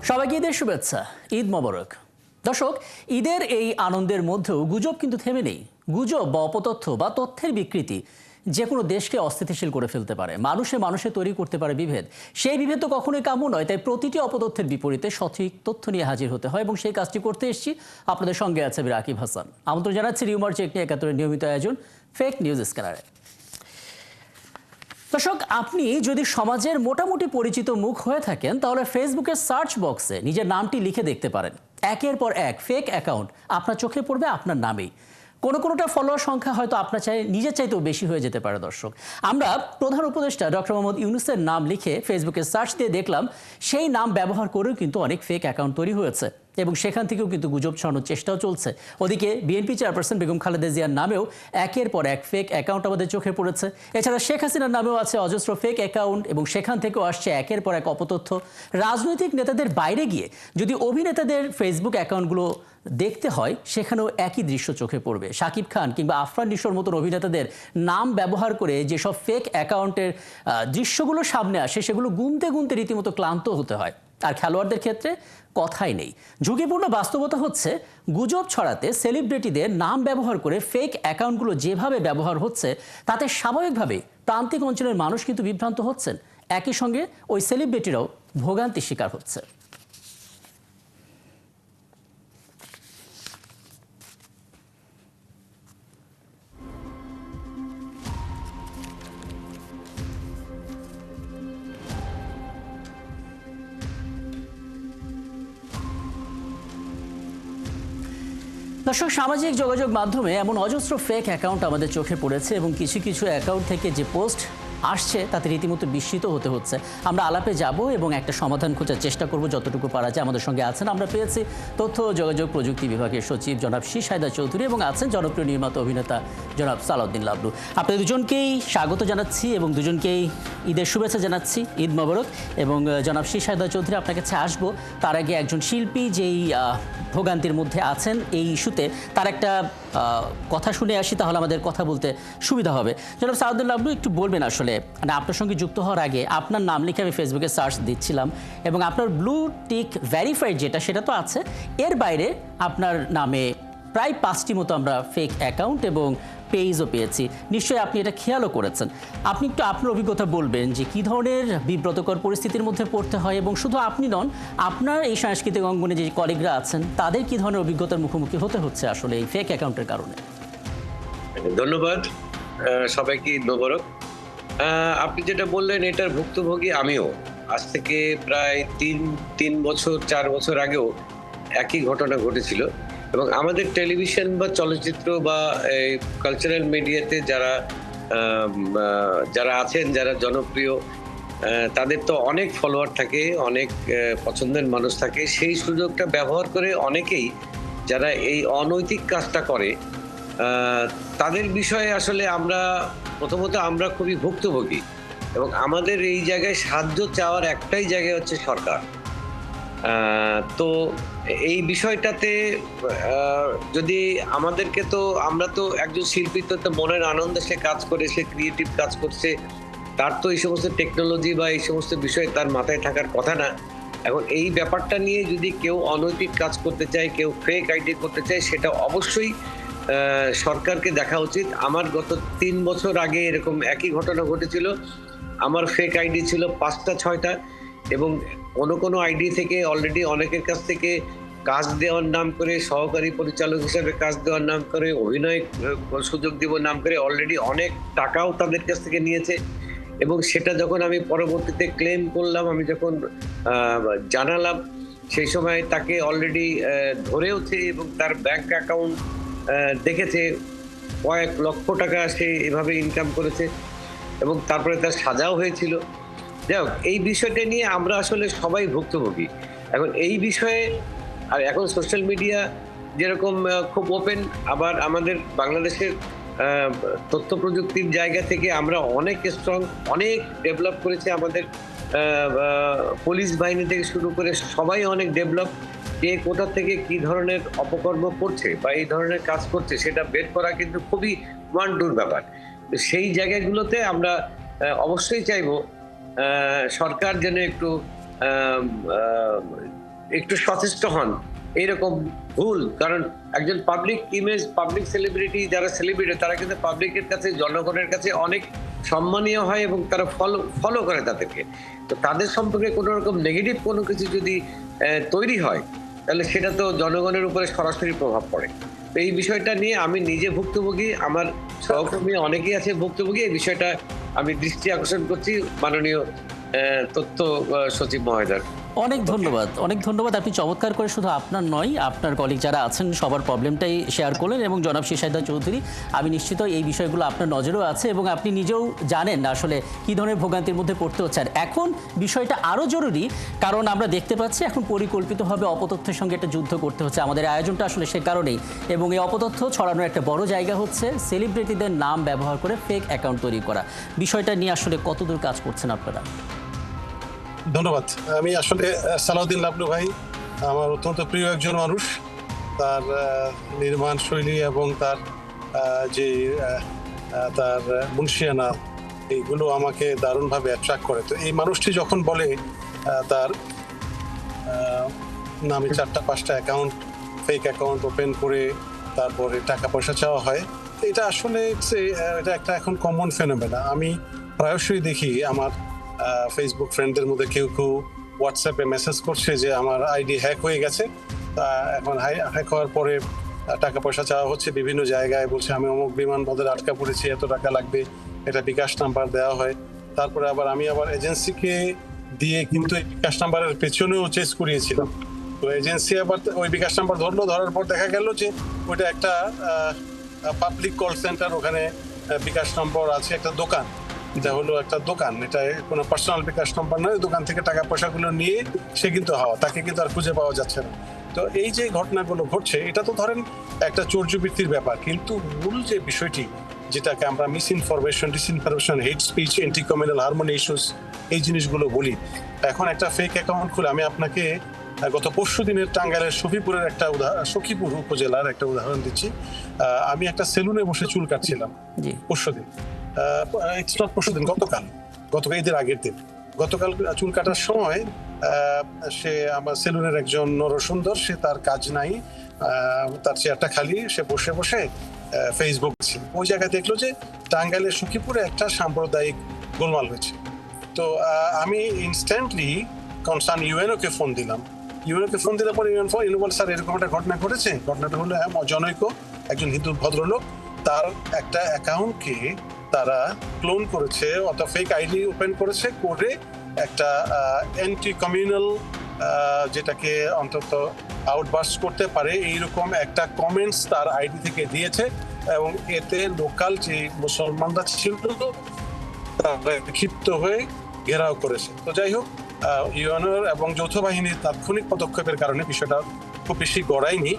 সবাইকে ঈদের শুভেচ্ছা, ঈদ মোবারক। দর্শক, ঈদের এই আনন্দের মধ্যেও গুজব কিন্তু থেমে নেই। গুজব বা অপতথ্য বা তথ্যের বিকৃতি যে কোনো দেশকে অস্থিতিশীল করে ফেলতে পারে, মানুষে তৈরি করতে পারে বিভেদ। সেই বিভেদ তো কখনোই কাম্য নয়, তাই প্রতিটি অপতথ্যের বিপরীতে সঠিক তথ্য নিয়ে হাজির হতে হয় এবং সেই কাজটি করতে এসেছি। আপনাদের সঙ্গে আছে রাকিব হাসান। আমন্ত্রণ জানাচ্ছি রিউমার চেক নিয়ে ৭১-এর নিয়মিত আয়োজন ফেক নিউজ স্ক্যানারে। দর্শক, আপনি যদি সমাজের মোটামুটি পরিচিত মুখ হয়ে থাকেন তাহলে ফেসবুকের সার্চ বক্সে নিজের নামটি লিখে দেখতে পারেন। একের পর এক ফেক অ্যাকাউন্ট আপনার চোখে পড়বে আপনার নামেই। কোনোটা ফলোয়ার সংখ্যা হয়তো আপনার নিজের চাইতেও বেশি হয়ে যেতে পারে। দর্শক, আমরা প্রধান উপদেষ্টা ডক্টর মোহাম্মদ ইউনূসের নাম লিখে ফেসবুকে সার্চ দিয়ে দেখলাম সেই নাম ব্যবহার করেও কিন্তু অনেক ফেক অ্যাকাউন্ট তৈরি হয়েছে এবং সেখান থেকেও কিন্তু গুজব ছড়ানোর চেষ্টাও চলছে। ওদিকে বিএনপি চেয়ারপারসন বেগম খালেদা জিয়ার নামেও একের পর এক ফেক অ্যাকাউন্ট আমাদের চোখে পড়েছে। এছাড়া শেখ হাসিনার নামেও আছে অজস্র ফেক অ্যাকাউন্ট এবং সেখান থেকেও আসছে একের পর এক অপতথ্য। রাজনৈতিক নেতাদের বাইরে গিয়ে যদি অভিনেতাদের ফেসবুক অ্যাকাউন্টগুলো দেখতে হয়, সেখানেও একই দৃশ্য চোখে পড়বে। শাকিব খান কিংবা আফরান নিশোর মতন অভিনেতাদের নাম ব্যবহার করে যেসব ফেক অ্যাকাউন্টের দৃশ্যগুলো সামনে আসে, সেগুলো গুনতে গুনতে রীতিমতো ক্লান্ত হতে হয়। আর খেলোয়াড়দের ক্ষেত্রে কথাই নেই। ঝুঁকিপূর্ণ বাস্তবতা হচ্ছে, গুজব ছড়াতে সেলিব্রিটিদের নাম ব্যবহার করে ফেক অ্যাকাউন্টগুলো যেভাবে ব্যবহার হচ্ছে, তাতে স্বাভাবিকভাবেই প্রান্তিক অঞ্চলের মানুষ কিন্তু বিভ্রান্ত হচ্ছেন। একই সঙ্গে ওই সেলিব্রিটিরাও ভোগান্তির শিকার হচ্ছে। দর্শক, সামাজিক যোগাযোগ মাধ্যমে এমন অজস্র ফেক অ্যাকাউন্ট আমাদের চোখে পড়েছে এবং কিছু অ্যাকাউন্ট থেকে যে পোস্ট আসছে তাতে রীতিমতো বিস্মিত হতে হচ্ছে। আমরা আলাপে যাব এবং একটা সমাধান খোঁজার চেষ্টা করব যতটুকু পারা যায়। আমাদের সঙ্গে আছেন, আমরা পেয়েছি তথ্য ও যোগাযোগ প্রযুক্তি বিভাগের সচিব জনাব শাহিদা চৌধুরী এবং আছেন জনপ্রিয় নির্মাতা অভিনেতা জনাব সালাউদ্দিন লাবলু। আপনাদের দুজনকেই স্বাগত জানাচ্ছি এবং দুজনকেই ঈদের শুভেচ্ছা জানাচ্ছি, ঈদ মোবারক। এবং জনাব শাহিদা চৌধুরী, আপনার কাছে আসবো। তার আগে একজন শিল্পী যেই ভোগান্তির মধ্যে আছেন এই ইস্যুতে, তার একটা কথা শুনে আসি, তাহলে আমাদের কথা বলতে সুবিধা হবে। জনাব সালাউদ্দিন লাবলু, একটু বলবেন আসলে, মানে আপনার সঙ্গে যুক্ত হওয়ার আগে আপনার নাম লিখে আমি ফেসবুকে সার্চ দিচ্ছিলাম এবং আপনার ব্লু টিক ভেরিফাইড সেটা তো আছে, এর বাইরে আপনার নামে প্রায় 5টি মতো আমরা ফেক অ্যাকাউন্ট এবং পেজও পেয়েছি। নিশ্চয়ই আপনি এটা খেয়ালও করেছেন। আপনি একটু আপনার অভিজ্ঞতা বলবেন যে কী ধরনের বিব্রতকর পরিস্থিতির মধ্যে পড়তে হয় এবং শুধু আপনি নন, আপনার এই সাংস্কৃতিক অঙ্গনে যে কলিগরা আছেন তাদের কী ধরনের অভিজ্ঞতার মুখোমুখি হতে হচ্ছে আসলে এই ফেক অ্যাকাউন্টের কারণে। ধন্যবাদ সবাইকে, ঈদ মোবারক। আপনি যেটা বললেন এটার ভুক্তভোগী আমিও। আজ থেকে প্রায় 4 বছর আগেও একই ঘটনা ঘটেছিল এবং আমাদের টেলিভিশন বা চলচ্চিত্র বা কালচারাল মিডিয়াতে যারা আছেন, যারা জনপ্রিয়, তাদের তো অনেক ফলোয়ার থাকে, অনেক পছন্দের মানুষ থাকে। সেই সুযোগটা ব্যবহার করে অনেকেই যারা এই অনৈতিক কাজটা করে, তাদের বিষয়ে আসলে প্রথমত আমরা খুবই ভুক্তভোগী এবং আমাদের এই জায়গায় সাহায্য চাওয়ার একটাই জায়গা হচ্ছে সরকার। তো এই বিষয়টাতে যদি আমাদেরকে, তো আমরা তো একজন শিল্পী, তো মনের আনন্দে সে কাজ করে, সে ক্রিয়েটিভ কাজ করছে, তার তো এই সমস্ত টেকনোলজি বা এই সমস্ত বিষয় তার মাথায় থাকার কথা না। এখন এই ব্যাপারটা নিয়ে যদি কেউ অনৈতিক কাজ করতে চায়, কেউ ফেক আইডি করতে চায়, সেটা অবশ্যই সরকারকে দেখা উচিত। আমার গত 3 বছর আগে এরকম একই ঘটনা ঘটেছিল। আমার ফেক আইডি ছিল 5টা-6টা এবং কোনো আইডি থেকে অলরেডি অনেকের কাছ থেকে কাজ দেওয়ার নাম করে, সহকারী পরিচালক হিসেবে কাজ দেওয়ার নাম করে, অভিনয় সুযোগ দিব নাম করে অলরেডি অনেক টাকাও তাদের কাছ থেকে নিয়েছে। এবং সেটা যখন আমি পরবর্তীতে ক্লেম করলাম, আমি যখন জানালাম, সেই সময় তাকে অলরেডি ধরেওছে এবং তার ব্যাংক অ্যাকাউন্ট দেখেছে, কয়েক লক্ষ টাকা সে এভাবে ইনকাম করেছে এবং তারপরে তার সাজাও হয়েছিল। যাই হোক, এই বিষয়টা নিয়ে আমরা আসলে সবাই ভুক্তভোগী। এখন এই বিষয়ে, আর এখন সোশ্যাল মিডিয়া যেরকম খুব ওপেন, আবার আমাদের বাংলাদেশের তথ্য প্রযুক্তির জায়গা থেকে আমরা অনেক স্ট্রং, অনেক ডেভেলপ করেছে। আমাদের পুলিশ বাহিনী থেকে শুরু করে সবাই অনেক ডেভেলপ। কে কোথা থেকে কি ধরনের অপকর্ম করছে বা এই ধরনের কাজ করছে, সেটা বের করা কিন্তু খুবই ওয়ান্ডুর ব্যাপার। সেই জায়গাগুলোতে আমরা অবশ্যই চাইবো সরকার যেন একটু একটু সচেষ্ট হন এইরকম ভুল। কারণ একজন পাবলিক ইমেজ, পাবলিক সেলিব্রিটি, যারা সেলিব্রিটি তারা কিন্তু পাবলিকের কাছে, জনগণের কাছে অনেক সম্মানীয় হয় এবং তারা ফলো করে তাদেরকে। তো তাদের সম্পর্কে কোনো রকম নেগেটিভ কোনো কিছু যদি তৈরি হয়, তাহলে সেটা তো জনগণের উপরে সরাসরি প্রভাব পড়ে। তো এই বিষয়টা নিয়ে আমি নিজে ভুক্তভোগী, আমার সহকর্মী অনেকেই আছে ভুক্তভোগী। এই বিষয়টা আমি দৃষ্টি আকর্ষণ করছি মাননীয় তথ্য সচিব মহোদয়। অনেক ধন্যবাদ, অনেক ধন্যবাদ। আপনি চমৎকার করে শুধু আপনার নয়, আপনার কলিগ যারা আছেন সবার প্রবলেমটাই শেয়ার করলেন। এবং জনাব শেরশাহিদ চৌধুরী, আমি নিশ্চিত এই বিষয়গুলো আপনার নজরেও আছে এবং আপনি নিজেও জানেন আসলে কী ধরনের ভোগান্তির মধ্যে পড়তে হচ্ছে। আর এখন বিষয়টা আরও জরুরি, কারণ আমরা দেখতে পাচ্ছি এখন পরিকল্পিতভাবে অপতথ্যের সঙ্গে একটা যুদ্ধ করতে হচ্ছে। আমাদের আয়োজনটা আসলে সে কারণেই। এবং এই অপতথ্য ছড়ানোর একটা বড় জায়গা হচ্ছে সেলিব্রিটিদের নাম ব্যবহার করে ফেক অ্যাকাউন্ট তৈরি করা। বিষয়টা নিয়ে আসলে কতদূর কাজ করছেন আপনারা? ধন্যবাদ। আমি আসলে সালাউদ্দিন লাবলু ভাই আমার অত্যন্ত প্রিয় একজন মানুষ। তার নির্মাণ শৈলী এবং তার যে তার মুন্সিয়ানা, এইগুলো আমাকে দারুণভাবে অ্যাট্রাক্ট করে। তো এই মানুষটি যখন বলে তার নামে 4টা-5টা অ্যাকাউন্ট, ফেক অ্যাকাউন্ট ওপেন করে তারপরে টাকা পয়সা চাওয়া হয়, এটা আসলে এটা একটা এখন কমন ফেনোমেনা। আমি প্রায়শই দেখি আমার ফেসবুক ফ্রেন্ডদের মধ্যে কেউ কেউ হোয়াটসঅ্যাপে মেসেজ করছে যে আমার আইডি হ্যাক হয়ে গেছে, এখন হ্যাক হওয়ার পরে টাকা পয়সা চাওয়া হচ্ছে বিভিন্ন জায়গায়, বলছে আমি অমুক বিমানবন্দরে আটকা পড়েছি, এত টাকা লাগবে, এটা বিকাশ নাম্বার দেওয়া হয়। তারপরে আমি আবার এজেন্সিকে দিয়ে কিন্তু এই বিকাশ নাম্বারের পেছনেও চেস করিয়েছিলাম। তো এজেন্সি আবার ওই বিকাশ নাম্বার ধরলো, ধরার পর দেখা গেল যে ওইটা একটা পাবলিক কল সেন্টার, ওখানে বিকাশ নম্বর আছে, একটা দোকান, এটা হলো একটা দোকান, এটা কোনো পার্সোনাল বিকাশ নম্বর নয়। দোকান থেকে টাকা পয়সাগুলো নিয়ে সে কিন্তু তাকে কিন্তু আর খুঁজে পাওয়া যাচ্ছে না। তো এই যে ঘটনাগুলো ঘটছে, এটা তো ধরেন একটা চর্যবৃত্তির ব্যাপার, কিন্তু মূল যে বিষয়টি, যেটাকে আমরা misinformation, disinformation, hate speech, anti communal harmony issues, এই জিনিসগুলো বলি। এখন একটা ফেক অ্যাকাউন্ট খুলে, আমি আপনাকে গত পরশু দিনের টাঙ্গাইলের সখীপুরের একটা সখীপুর উপজেলার একটা উদাহরণ দিচ্ছি। আমি একটা সেলুনে বসে চুল কাটছিলাম পরশুদিন, গতকাল ঈদের আগের দিন। গতকাল চুল কাটার সময় সে আমার সেলুনের একজন নরসুন্দর, সে তার কাজ নাই, তার চেয়ারটা খালি, সে বসে বসে ফেসবুক, ওই জায়গায় দেখলো যে টাঙ্গাইলের সখীপুরে একটা সাম্প্রদায়িক গোলমাল হয়েছে। তো আমি ইনস্ট্যান্টলি কনসার্ন ইউএনওকে ফোন দিলাম। ইউএনওকে ফোন দিলে পরে ইউএনও বল, স্যার এরকম একটা ঘটনা ঘটেছে। ঘটনাটা হলো জনৈক একজন হিন্দু ভদ্রলোক, তার একটা অ্যাকাউন্টকে তারা ক্লোন করেছে, অর্থাৎ ফেক আইডি ওপেন করেছে, করে একটা অ্যান্টি কমিউনাল, যেটাকে অন্তত আউটবার্স্ট করতে পারে এইরকম একটা কমেন্টস তার আইডি থেকে দিয়েছে। এবং এতে লোকাল যে মুসলমানরা ছিল তারা ক্ষিপ্ত হয়ে ঘেরাও করেছে। তো যাই হোক, ইউএনওর এবং যৌথ বাহিনীর তাৎক্ষণিক পদক্ষেপের কারণে বিষয়টা খুব বেশি গড়ায়নি,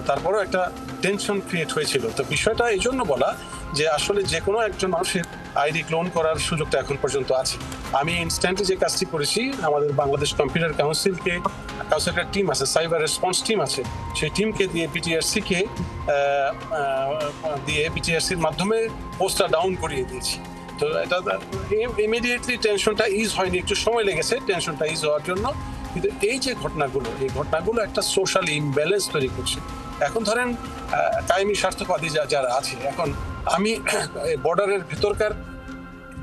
তারপরেও একটা টেনশন ক্রিয়েট হয়েছিল। তো বিষয়টা এই জন্য বলা যে আসলে যে কোনো একজন মানুষের আইডি ক্লোন করার সুযোগটা এখন পর্যন্ত আছে। আমি ইনস্ট্যান্টলি যে কাজটি করেছি, আমাদের বাংলাদেশ কম্পিউটার কাউন্সিলের টিম আছে, সাইবার রেসপন্স টিম আছে, সেই টিমকে দিয়ে পিটিআরসির মাধ্যমে পোস্টটা ডাউন করিয়ে দিয়েছি। তো এটা ইমিডিয়েটলি টেনশনটা ইজ হয়নি, একটু সময় লেগেছে টেনশনটা ইজ হওয়ার জন্য। কিন্তু এই যে ঘটনাগুলো একটা সোশ্যাল ইমব্যালেন্স তৈরি করছে। এখন ধরেন কায়েমি স্বার্থবাদী যারা আছে, এখন আমি বর্ডারের ভেতরকার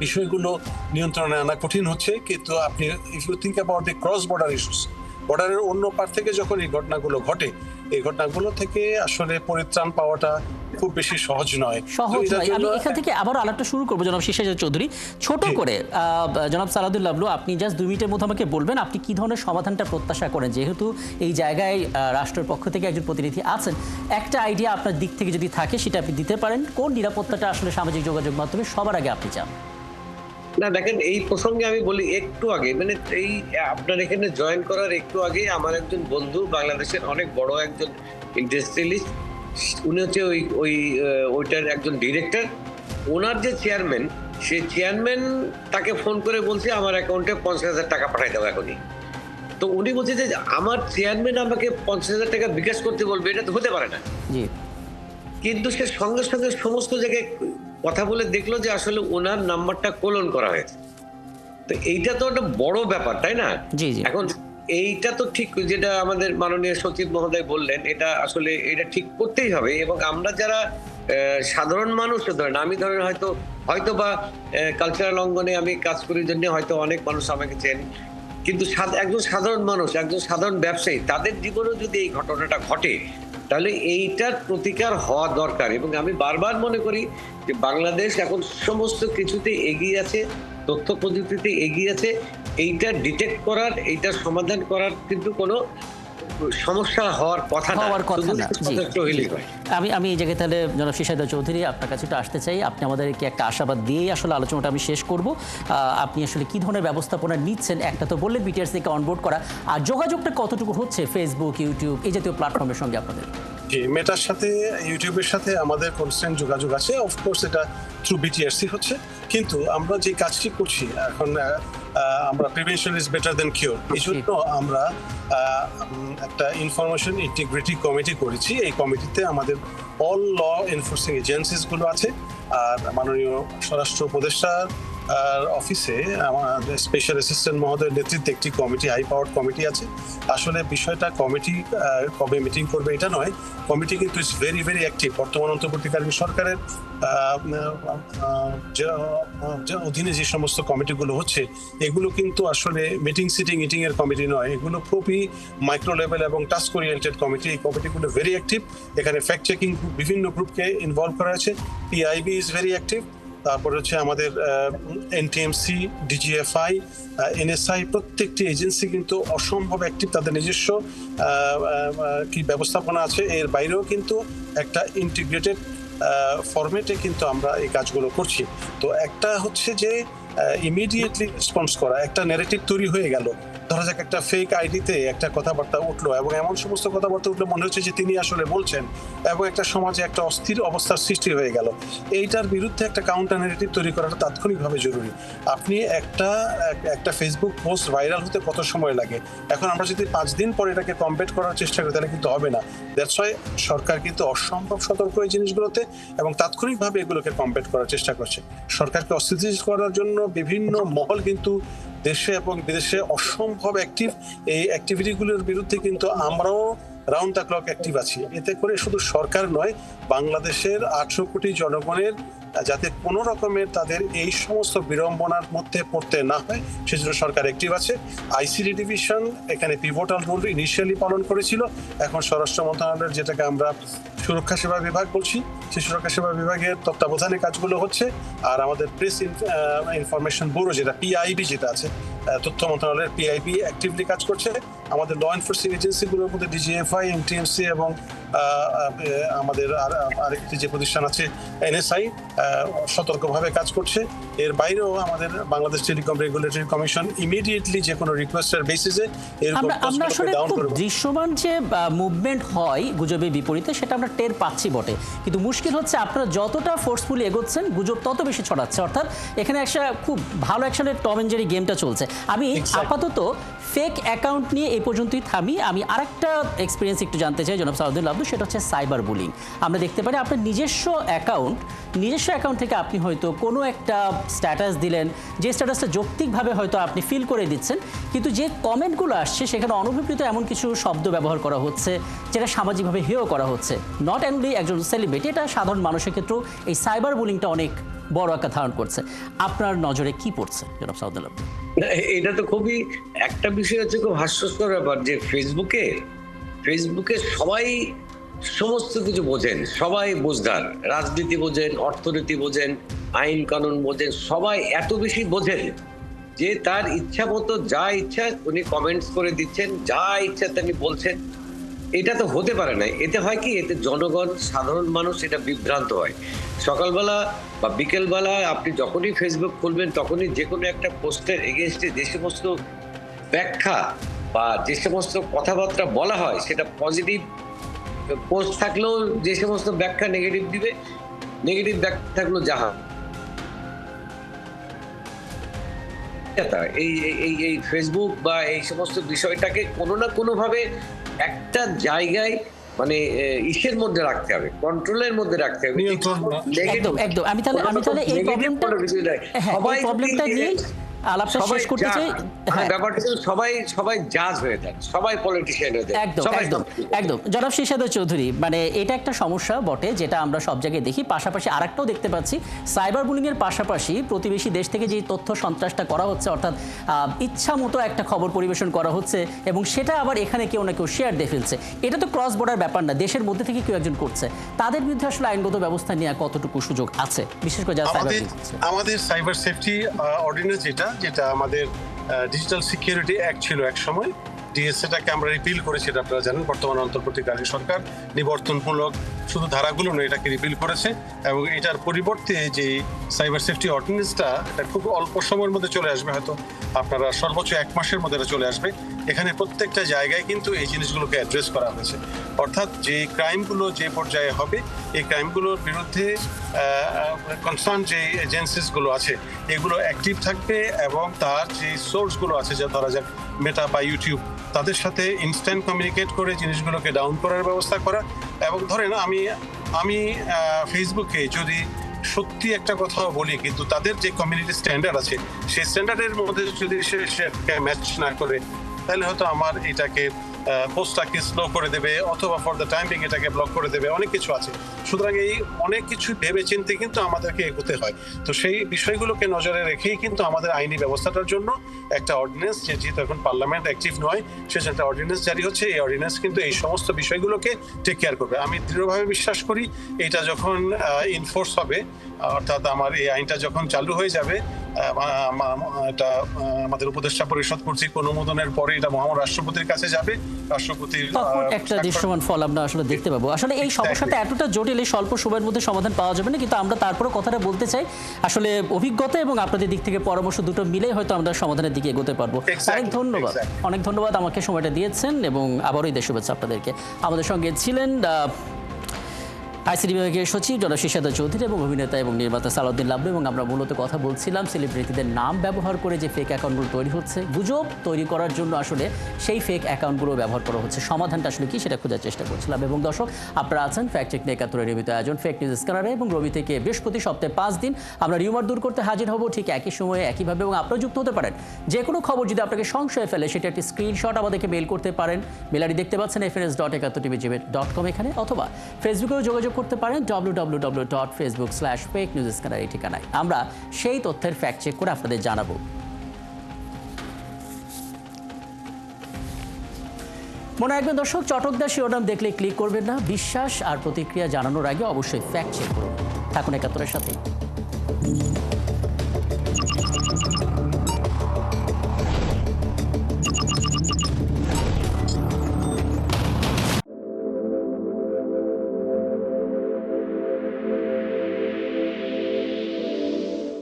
বিষয়গুলো নিয়ন্ত্রণে আনা কঠিন হচ্ছে, কিন্তু আপনি if you think about the cross border issues, বর্ডারের অন্য পার থেকে যখন এই ঘটনাগুলো ঘটে, এই ঘটনাগুলো থেকে আসলে পরিত্রাণ পাওয়াটা খুব বেশি সহজ নয়। আমি এখান থেকে আবার আলাপটা শুরু করবো জনাব শেরশাহিদ চৌধুরী, ছোট করে। জনাব সালাউদ্দিন লাবলু, আপনি জাস্ট 2 মিনিটের মধ্যে আমাকে বলবেন আপনি কি ধরনের সমাধানটা প্রত্যাশা করেন, যেহেতু এই জায়গায় রাষ্ট্রের পক্ষ থেকে একজন প্রতিনিধি আছেন। একটা আইডিয়া আপনার দিক থেকে যদি থাকে সেটা আপনি দিতে পারেন। কোন নিরাপত্তাটা আসলে সামাজিক যোগাযোগ মাধ্যমে সবার আগে আপনি চান? না দেখেন, এই প্রসঙ্গে আমি বলি, একটু আগে মানে এই আপনার এখানে জয়েন করার একটু আগে আমার একজন বন্ধু, বাংলাদেশের অনেক বড় একজন ইন্ডাস্ট্রিয়ালিস্ট, উনি হচ্ছে ওইটার একজন ডিরেক্টর, ওনার যে চেয়ারম্যান, সে চেয়ারম্যান তাকে ফোন করে বলছে আমার অ্যাকাউন্টে 50,000 টাকা পাঠাই দেবো এখনই। তো উনি বলছে যে আমার চেয়ারম্যান আমাকে 50,000 টাকা বিকাশ করতে বলবে, এটা তো হতে পারে না। কিন্তু সে সঙ্গে সঙ্গে সমস্ত জায়গায় কথা বলে দেখলো যে আসলে ওনার নাম্বারটা কোলন করা হয়েছে। তো এইটা তো একটা বড় ব্যাপার, তাই না? এখন এইটা তো ঠিক, যেটা আমাদের মাননীয় সচিব মহোদয় বললেন, এটা আসলে এটা ঠিক করতেই হবে। এবং আমরা যারা সাধারণ মানুষ, ধরেন আমি হয়তো বা কালচারাল অঙ্গনে আমি কাজ করি জন্য হয়তো অনেক মানুষ আমাকে চেন, কিন্তু একজন সাধারণ মানুষ, একজন সাধারণ ব্যবসায়ী, তাদের জীবনেও যদি এই ঘটনাটা ঘটে, তাহলে এইটার প্রতিকার হওয়া দরকার। এবং আমি বারবার মনে করি যে বাংলাদেশ এখন সমস্ত কিছুতে এগিয়ে আছে, তথ্য প্রযুক্তিতে এগিয়ে আছে। এইটা ডিটেক্ট করার, এইটার সমাধান করার কিন্তু কোনো সমস্যা হওয়ার কথা না। আমি এই জায়গায় তাহলে জনাব শিশারদা চৌধুরী আপনার কাছে একটু আসতে চাই। আপনি আমাদেরকে একটা আশাবাদ দিয়েই আসলে আলোচনাটা আমি শেষ করব। আপনি আসলে কি ধরনের ব্যবস্থাপনা নিচ্ছেন? একটা তো বললেন বিটিআরসি থেকে অনবোর্ড করা, আর যোগাযোগটা কতটুকু হচ্ছে ফেসবুক, ইউটিউব এই জাতীয় প্ল্যাটফর্মের সঙ্গে আপনাদের? জি, মেটার সাথে, ইউটিউবের সাথে আমাদের কনস্ট্যান্ট যোগাযোগ আছে। অফকোর্স এটা থ্রু বিটিআরসি হচ্ছে, কিন্তু আমরা যে কাজটি করছি এখন, আমরা prevention is better then cure, এই জন্য আমরা একটা ইনফরমেশন ইন্টিগ্রিটি কমিটি করেছি। এই কমিটিতে আমাদের অল ল এনফোর্সিং এজেন্সিস গুলো আছে, আর মাননীয় স্বরাষ্ট্র উপদেষ্টার অফিসে আমাদের স্পেশাল অ্যাসিস্ট্যান্ট মহোদয়ের নেতৃত্বে একটি কমিটি, হাই পাওয়ার কমিটি আছে। আসলে বিষয়টা কমিটি কবে মিটিং করবে এটা নয়, কমিটি কিন্তু ইজ ভেরি ভেরি অ্যাক্টিভ। বর্তমান অন্তর্বর্তীকালীন সরকারের অধীনে যে সমস্ত কমিটিগুলো হচ্ছে, এগুলো কিন্তু আসলে মিটিং সিটিং ইটিং এর কমিটি নয়, এগুলো খুবই মাইক্রো লেভেল এবং টাস্ক ওরিয়েন্টেড কমিটি। এই কমিটিগুলো ভেরি অ্যাক্টিভ। এখানে ফ্যাক্ট চেকিং বিভিন্ন গ্রুপকে ইনভলভ করা আছে। PIB is very active. তারপরে হচ্ছে আমাদের এনটিএমসি, ডিজিএফআই, এনএসআই, প্রত্যেকটি এজেন্সি কিন্তু অসম্ভব অ্যাক্টিভ। তাদের নিজস্ব কি ব্যবস্থাপনা আছে, এর বাইরেও কিন্তু একটা ইন্টিগ্রেটেড ফরম্যাটে কিন্তু আমরা এই কাজগুলো করছি। তো একটা হচ্ছে যে ইমিডিয়েটলি রেসপন্স করা, একটা ন্যারেটিভ তৈরি হয়ে গেল, ধরা যাক একটা ফেক আইডিতে একটা কথাবার্তা উঠলো, এবং এমন সমস্ত কথাবার্তা উঠলো মনে হচ্ছে যে তিনি আসলে বলছেন, এবং একটা সমাজে একটা অস্থির অবস্থার সৃষ্টি হয়ে গেল। এইটার বিরুদ্ধে একটা কাউন্টার ন্যারেটিভ তৈরি করাটা তাৎক্ষণিকভাবে জরুরি। আপনি একটা ফেসবুক পোস্ট ভাইরাল হতে কত সময় লাগে? এখন আমরা যদি 5 দিন পরে এটাকে কমপ্লিট করার চেষ্টা করি তাহলে কিন্তু হবে না। দ্যাটস ওয়াই সরকার কিন্তু অসম্ভব সতর্ক এই জিনিসগুলোতে, এবং তাৎক্ষণিকভাবে এগুলোকে কমপ্লিট করার চেষ্টা করছে। সরকারকে অস্থিতিশীল করার জন্য বিভিন্ন মহল কিন্তু দেশে এবং বিদেশে অসম্ভব অ্যাক্টিভ। এই অ্যাক্টিভিটিগুলোর বিরুদ্ধে কিন্তু আমরাও রাউন্ড দ্য ক্লক অ্যাক্টিভ আছি। এতে করে শুধু সরকার নয়, বাংলাদেশের 800 কোটি জনগণের যাতে কোনো রকমের তাদের এই সমস্ত বিড়ম্বনার মধ্যে পড়তে না হয়, সেজন্য সরকার অ্যাক্টিভ আছে। আইসিডি ডিভিশন এখানে পিভটাল রোল ইনিশিয়ালি পালন করেছিল। এখন স্বরাষ্ট্র মন্ত্রণালয়ের, যেটাকে আমরা সুরক্ষা সেবা বিভাগ বলছি, সেই সুরক্ষা সেবা বিভাগের তত্ত্বাবধানে কাজগুলো হচ্ছে। আর আমাদের প্রেস ইনফরমেশন ব্যুরো, যেটা পিআইবি যেটা আছে, তথ্য মন্ত্রণালয়ের পিআইবি অ্যাক্টিভলি কাজ করছে। আমাদের ল এনফোর্সিং এজেন্সিগুলোর মধ্যে ডিজিএফআই, এনটিএমসি এবং আমাদের আরেকটি যে প্রতিষ্ঠান আছে এনএসআই সতর্কভাবে কাজ করছে। এর বাইরেও আমাদের Bangladesh telecom regulatory commission immediately যে কোনো রিকোয়েস্টের বেসিসে আমরা আসলে খুব দৃশ্যমান যে মুভমেন্ট হয় গুজবের বিপরীতে, সেটা আমরা টের পাচ্ছি বটে, কিন্তু মুশকিল হচ্ছে আপনারা যতটা ফোর্সফুলি এগোচ্ছেন গুজব তত বেশি ছড়াচ্ছে। অর্থাৎ এখানে একটা খুব ভালো অ্যাকশনের টম এন্ড জেরি গেমটা চলছে। আমি আপাতত ফেক অ্যাকাউন্ট নিয়ে এই পর্যন্তই থামি। আমি আরেকটা এক্সপিরিয়েন্স একটু জানতে চাই জনাব সাউদুল আব্দুল, সেটা হচ্ছে সাইবার বুলিং। আমরা দেখতে পারি আপনার নিজস্ব অ্যাকাউন্ট থেকে আপনি হয়তো কোনো একটা স্ট্যাটাস দিলেন, যে স্ট্যাটাসটা যৌক্তিকভাবে হয়তো আপনি ফিল করে দিচ্ছেন, কিন্তু যে কমেন্টগুলো আসছে সেখানে অনভিপ্রেত এমন কিছু শব্দ ব্যবহার করা হচ্ছে যেটা সামাজিকভাবে হেয় করা হচ্ছে। নট অনলি একজন সেলিব্রিটি, এটা সাধারণ মানুষের ক্ষেত্রেও এই সাইবার বুলিংটা অনেক বড় একটা ধারণ করছে। আপনার নজরে কি পড়ছে জনাব সাউদুল আব্দুল? এটা তো খুবই একটা বিষয় হচ্ছে, খুব হাস্যস্কর ব্যাপার যে ফেসবুকে সবাই সমস্ত কিছু বোঝেন, সবাই বোঝদার, রাজনীতি বোঝেন, অর্থনীতি বোঝেন, আইন কানুন বোঝেন, সবাই এত বেশি বোঝেন যে তার ইচ্ছা মতো যা ইচ্ছা উনি কমেন্টস করে দিচ্ছেন, যা ইচ্ছা তিনি বলছেন। এটা তো হতে পারে না। এতে হয় কি, এতে জনগণ, সাধারণ মানুষ এটা বিভ্রান্ত হয়। সকালবেলা বা বিকেলবেলা আপনি যখনই ফেসবুক খুলবেন তখনই যে কোনো একটা পোস্টের এগেনস্টে যে সমস্ত ব্যাখ্যা বা যে সমস্ত কথাবার্তা বলা হয়, সেটা পজিটিভ পোস্ট থাকলেও যে সমস্ত ব্যাখ্যা নেগেটিভ দিবে, নেগেটিভ ব্যাখ্যা থাকলেও যাহা এই ফেসবুক বা এই সমস্ত বিষয়টাকে কোনো না কোনো ভাবে একটা জায়গায় মানে ইসের মধ্যে রাখতে হবে, কন্ট্রোলের মধ্যে রাখতে হবে। একদম। আমি তাহলে এই প্রবলেমটা নিয়ে আলাপটা সবাই শেষ করতে চাই। হ্যাঁ, ব্যাপারটা কিন্তু সবাই জাজ হয়ে যান, সবাই পলিটিশিয়ান হয়ে যান, একদম সবাই একদম একদম জনাব শিরশাদ চৌধুরী, মানে এটা একটা সমস্যা বটে যেটা আমরা সব জায়গায় দেখি। পাশাপাশি আরেকটাও দেখতে পাচ্ছি, সাইবার বুলিং এর পাশাপাশি প্রতিবেশী দেশ থেকে যে তথ্য সন্ত্রাসটা করা হচ্ছে, অর্থাৎ ইচ্ছা মতো একটা খবর পরিবেশন করা হচ্ছে এবং সেটা আবার এখানে কেউ না কেউ শেয়ার দিয়ে ফেলছে। এটা তো ক্রস বর্ডার ব্যাপার না, দেশের মধ্যে থেকে কেউ একজন করছে। তাদের বিরুদ্ধে আসলে আইনগত ব্যবস্থা নেওয়া কতটুকু সুযোগ আছে, বিশেষ করে যারা সাইবার বুলিং করছে? আমাদের সাইবার সেফটি অর্ডিন্যান্স যেটা আমাদের ডিজিটাল সিকিউরিটি অ্যাক্ট ছিল এক সময়, ডিএসএটাকে আমরা রিপিল করেছি, এটা আপনারা জানেন। বর্তমানে অন্তর্বর্তীকালীন সরকার নিবর্তনমূলক শুধু ধারাগুলো নয়, এটাকে রিপিল করেছে এবং এটার পরিবর্তে যে সাইবার সেফটি অর্ডিন্যান্সটা, এটা খুব অল্প সময়ের মধ্যে চলে আসবে, হয়তো আপনারা সর্বোচ্চ 1 মাসের মধ্যে এটা চলে আসবে। এখানে প্রত্যেকটা জায়গায় কিন্তু এই জিনিসগুলোকে অ্যাড্রেস করা হয়েছে, অর্থাৎ যে ক্রাইমগুলো যে পর্যায়ে হবে, এই ক্রাইমগুলোর বিরুদ্ধে কনসার্ন যে এজেন্সিসগুলো আছে এগুলো অ্যাক্টিভ থাকবে এবং তার যে সোর্সগুলো আছে, যা ধরা যাক মেটা বা ইউটিউব, তাদের সাথে ইনস্ট্যান্ট কমিউনিকেট করে জিনিসগুলোকে ডাউন করার ব্যবস্থা করা। এবং ধরেন আমি ফেসবুকে যদি সত্যি একটা কথা বলি, কিন্তু তাদের যে কমিউনিটি স্ট্যান্ডার্ড আছে সেই স্ট্যান্ডার্ডের মধ্যে যদি সে ম্যাচ না করে, তাহলে হয়তো আমার এটাকে পোস্টটাকে স্লো করে দেবে অথবা ফর দ্য টাইম বিং এটাকে ব্লক করে দেবে, অনেক কিছু আছে। সুতরাং এই অনেক কিছু ভেবে চিন্তে কিন্তু আমাদেরকে এগোতে হয়। তো সেই বিষয়গুলোকে নজরে রেখেই কিন্তু আমাদের আইনি ব্যবস্থাটার জন্য একটা অর্ডিন্যান্স, যেহেতু এখন পার্লামেন্ট অ্যাক্টিভ নয়, সেজন্য একটা অর্ডিন্যান্স জারি হচ্ছে। এই অর্ডিন্যান্স কিন্তু এই সমস্ত বিষয়গুলোকে টেক কেয়ার করবে। আমি দৃঢ়ভাবে বিশ্বাস করি এটা যখন ইনফোর্স হবে, অর্থাৎ আমার এই আইনটা যখন চালু হয়ে যাবে, এটা আমাদের উপদেষ্টা পরিষদ কর্তৃক অনুমোদনের পরে এটা মহামান্য রাষ্ট্রপতির কাছে যাবে। রাষ্ট্রপতির তখন একটা দৃশ্যমান ফল আমরা আসলে দেখতে পাবো। আসলে এই সমস্যাটা এতটা জটিল, এই স্বল্প সময়ের মধ্যে সমাধান পাওয়া যাবে না, কিন্তু আমরা তারপরে কথাটা বলতে চাই, আসলে অভিজ্ঞতা এবং আপনাদের দিক থেকে পরামর্শ দুটো মিলেই হয়তো আমরা সমাধানের দিকে এগোতে পারবো। অনেক ধন্যবাদ, অনেক ধন্যবাদ আমাকে সময়টা দিয়েছেন এবং আবারও ঈদের শুভেচ্ছা আপনাদেরকে। আমাদের সঙ্গে ছিলেন আইসিটি বিভাগের সচিব জনাব শিরশাদ চৌধুরী এবং অভিনেতা এবং নির্মাতা সালাউদ্দিন লাবলু। এবং আমরা মূলত কথা বলছিলাম সেলিব্রিটিদের নাম ব্যবহার করে যে ফেক অ্যাকাউন্টগুলো তৈরি হচ্ছে, গুজব তৈরি করার জন্য আসলে সেই ফেক অ্যাকাউন্টগুলো ব্যবহার করা হচ্ছে। সমাধানটা আসলে কি সেটা খোঁজার চেষ্টা করছিলাম। এবং দর্শক, আপনারা আছেন ফ্যাক্ট চেক নিয়ে 71 নিয়মিত আয়োজন ফেক নিউজ স্ক্যানারে, এবং রবি থেকে বৃহস্পতি সপ্তাহে 5 দিন আমরা রিউমার দূর করতে হাজির হব ঠিক একই সময়ে একইভাবে। এবং আপনারা যুক্ত হতে পারেন, যে কোনো খবর যদি আপনাকে সংশয় ফেলে সেটা একটি স্ক্রিনশট আমাদেরকে মেল করতে পারেন। মেল আইডি দেখতে পাচ্ছেন fns.71tv.com এখানে, অথবা ফেসবুকেও যোগাযোগ করতে পারেন www.facebook/fakenewsscanner এই ঠিকানায়। আমরা সেই তথ্যের ফ্যাক্ট চেক করে আপনাদের জানাবো। মনে রাখবেন দর্শক, চটকদার শিরোনাম দেখলে ক্লিক করবেন না, বিশ্বাস আর প্রতিক্রিয়া জানানোর আগে অবশ্যই ফ্যাক্ট চেক করুন। থাকুন 71-এর সাথে।